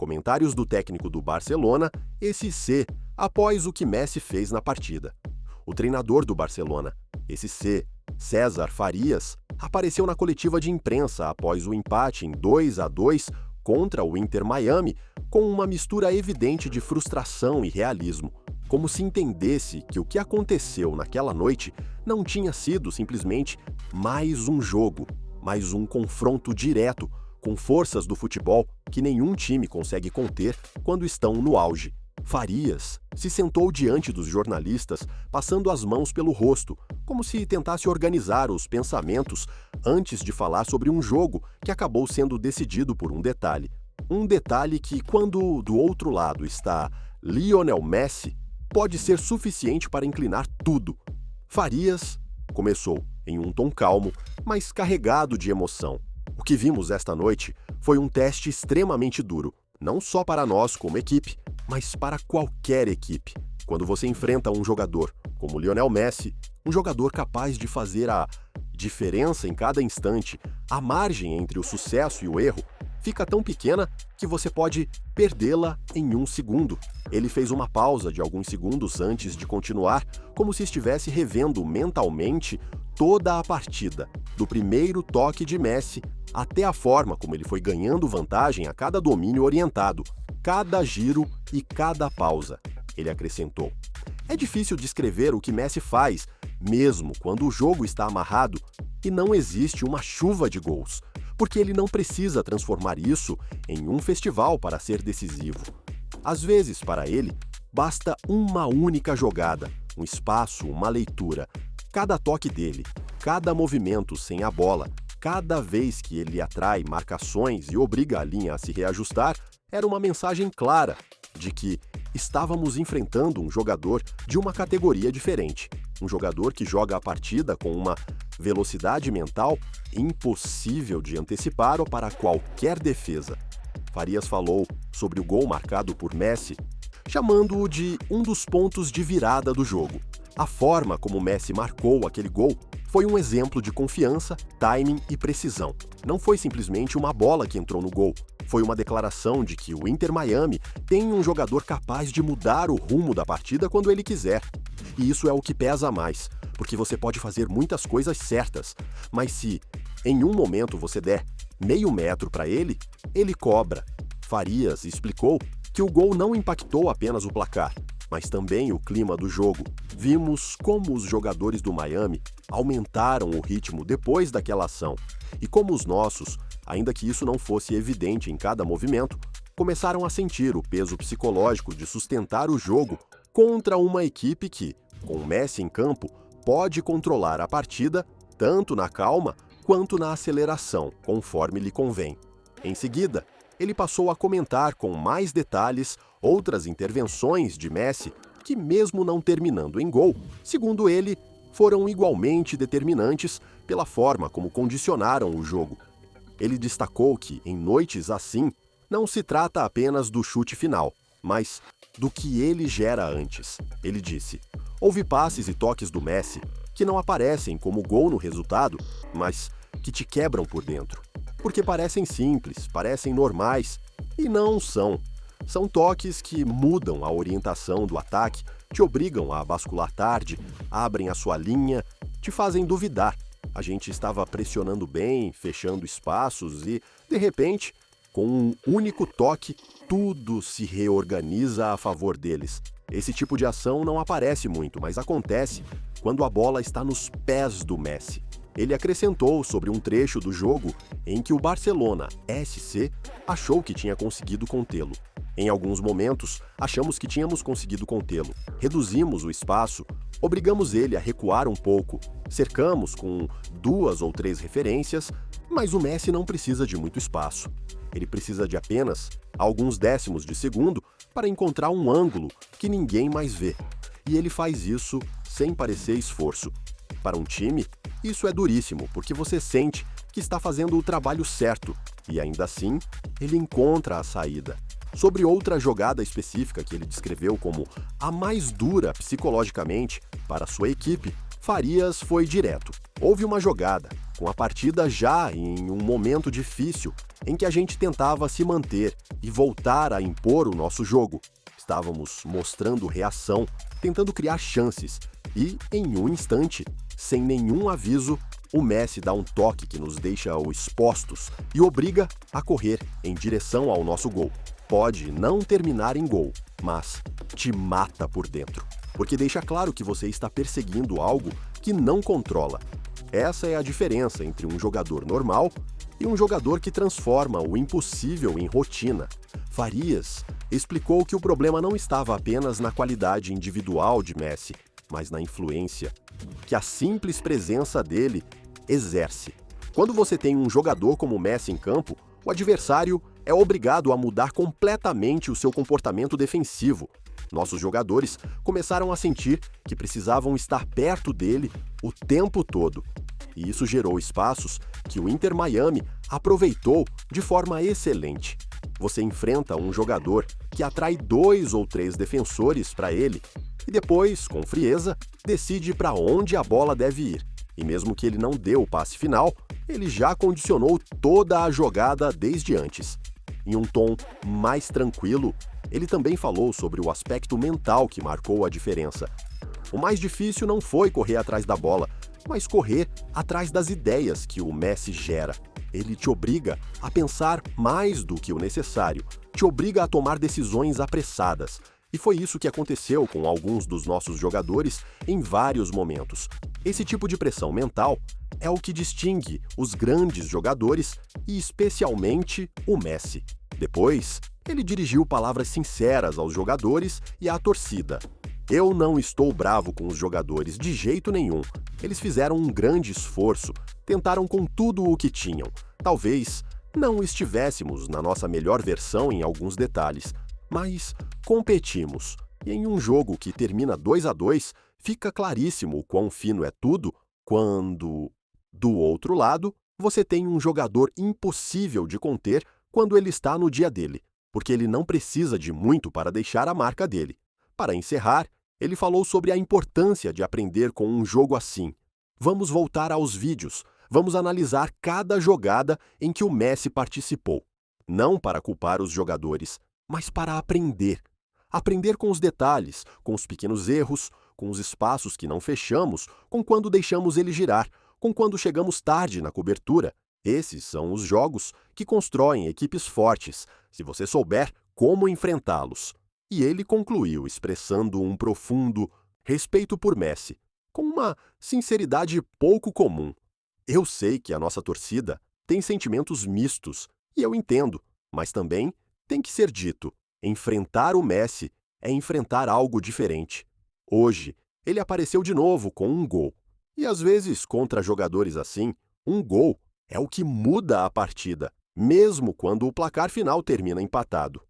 Comentários do técnico do Barcelona, esse C, após o que Messi fez na partida. O treinador do Barcelona, esse C, César Farias, apareceu na coletiva de imprensa após o empate em 2-2 contra o Inter Miami, com uma mistura evidente de frustração e realismo, como se entendesse que o que aconteceu naquela noite não tinha sido simplesmente mais um jogo, mais um confronto direto com forças do futebol que nenhum time consegue conter quando estão no auge. Farias se sentou diante dos jornalistas, passando as mãos pelo rosto, como se tentasse organizar os pensamentos antes de falar sobre um jogo que acabou sendo decidido por um detalhe. Um detalhe que, quando do outro lado está Lionel Messi, pode ser suficiente para inclinar tudo. Farias começou em um tom calmo, mas carregado de emoção. O que vimos esta noite foi um teste extremamente duro, não só para nós como equipe, mas para qualquer equipe. Quando você enfrenta um jogador como Lionel Messi, um jogador capaz de fazer a diferença em cada instante, a margem entre o sucesso e o erro fica tão pequena que você pode perdê-la em um segundo. Ele fez uma pausa de alguns segundos antes de continuar, como se estivesse revendo mentalmente toda a partida, do primeiro toque de Messi até a forma como ele foi ganhando vantagem a cada domínio orientado, cada giro e cada pausa. Ele acrescentou: é difícil descrever o que Messi faz, mesmo quando o jogo está amarrado e não existe uma chuva de gols, porque ele não precisa transformar isso em um festival para ser decisivo. Às vezes, para ele, basta uma única jogada, um espaço, uma leitura. Cada toque dele, cada movimento sem a bola, cada vez que ele atrai marcações e obriga a linha a se reajustar, era uma mensagem clara de que estávamos enfrentando um jogador de uma categoria diferente. Um jogador que joga a partida com uma velocidade mental impossível de antecipar ou para qualquer defesa. Farias falou sobre o gol marcado por Messi, chamando-o de um dos pontos de virada do jogo. A forma como Messi marcou aquele gol foi um exemplo de confiança, timing e precisão. Não foi simplesmente uma bola que entrou no gol. Foi uma declaração de que o Inter Miami tem um jogador capaz de mudar o rumo da partida quando ele quiser. E isso é o que pesa mais, porque você pode fazer muitas coisas certas, mas se em um momento você der meio metro para ele, ele cobra. Farias explicou que o gol não impactou apenas o placar, mas também o clima do jogo. Vimos como os jogadores do Miami aumentaram o ritmo depois daquela ação e como os nossos, ainda que isso não fosse evidente em cada movimento, começaram a sentir o peso psicológico de sustentar o jogo contra uma equipe que, com o Messi em campo, pode controlar a partida tanto na calma quanto na aceleração, conforme lhe convém. Em seguida, ele passou a comentar com mais detalhes outras intervenções de Messi que, mesmo não terminando em gol, segundo ele, foram igualmente determinantes pela forma como condicionaram o jogo. Ele destacou que, em noites assim, não se trata apenas do chute final, mas do que ele gera antes. Ele disse: houve passes e toques do Messi que não aparecem como gol no resultado, mas que te quebram por dentro. Porque parecem simples, parecem normais, e não são. São toques que mudam a orientação do ataque, te obrigam a bascular tarde, abrem a sua linha, te fazem duvidar. A gente estava pressionando bem, fechando espaços e, de repente, com um único toque, tudo se reorganiza a favor deles. Esse tipo de ação não aparece muito, mas acontece quando a bola está nos pés do Messi. Ele acrescentou sobre um trecho do jogo em que o Barcelona SC achou que tinha conseguido contê-lo. Em alguns momentos, achamos que tínhamos conseguido contê-lo. Reduzimos o espaço, obrigamos ele a recuar um pouco, cercamos com 2 ou 3 referências, mas o Messi não precisa de muito espaço. Ele precisa de apenas alguns décimos de segundo para encontrar um ângulo que ninguém mais vê. E ele faz isso sem parecer esforço. Para um time, isso é duríssimo, porque você sente que está fazendo o trabalho certo, e ainda assim, ele encontra a saída. Sobre outra jogada específica que ele descreveu como a mais dura psicologicamente para sua equipe, Farias foi direto. Houve uma jogada com a partida já em um momento difícil, em que a gente tentava se manter e voltar a impor o nosso jogo. Estávamos mostrando reação, tentando criar chances, e, em um instante, sem nenhum aviso, o Messi dá um toque que nos deixa expostos e obriga a correr em direção ao nosso gol. Pode não terminar em gol, mas te mata por dentro, porque deixa claro que você está perseguindo algo que não controla. Essa é a diferença entre um jogador normal e um jogador que transforma o impossível em rotina. Farias explicou que o problema não estava apenas na qualidade individual de Messi, mas na influência que a simples presença dele exerce. Quando você tem um jogador como Messi em campo, o adversário é obrigado a mudar completamente o seu comportamento defensivo. Nossos jogadores começaram a sentir que precisavam estar perto dele o tempo todo. E isso gerou espaços que o Inter Miami aproveitou de forma excelente. Você enfrenta um jogador que atrai 2 ou 3 defensores para ele e depois, com frieza, decide para onde a bola deve ir. E mesmo que ele não dê o passe final, ele já condicionou toda a jogada desde antes. Em um tom mais tranquilo, ele também falou sobre o aspecto mental que marcou a diferença. O mais difícil não foi correr atrás da bola, mas correr atrás das ideias que o Messi gera. Ele te obriga a pensar mais do que o necessário, te obriga a tomar decisões apressadas. E foi isso que aconteceu com alguns dos nossos jogadores em vários momentos. Esse tipo de pressão mental é o que distingue os grandes jogadores e especialmente o Messi. Depois, ele dirigiu palavras sinceras aos jogadores e à torcida. Eu não estou bravo com os jogadores de jeito nenhum. Eles fizeram um grande esforço, tentaram com tudo o que tinham. Talvez não estivéssemos na nossa melhor versão em alguns detalhes, mas competimos. E em um jogo que termina 2-2, fica claríssimo o quão fino é tudo quando, do outro lado, você tem um jogador impossível de conter quando ele está no dia dele, porque ele não precisa de muito para deixar a marca dele. Para encerrar, ele falou sobre a importância de aprender com um jogo assim. Vamos voltar aos vídeos, vamos analisar cada jogada em que o Messi participou. Não para culpar os jogadores, mas para aprender. Aprender com os detalhes, com os pequenos erros, com os espaços que não fechamos, com quando deixamos ele girar, com quando chegamos tarde na cobertura. Esses são os jogos que constroem equipes fortes, se você souber como enfrentá-los. E ele concluiu expressando um profundo respeito por Messi, com uma sinceridade pouco comum. Eu sei que a nossa torcida tem sentimentos mistos, e eu entendo, mas também tem que ser dito, enfrentar o Messi é enfrentar algo diferente. Hoje, ele apareceu de novo com um gol. E às vezes, contra jogadores assim, um gol é o que muda a partida, mesmo quando o placar final termina empatado.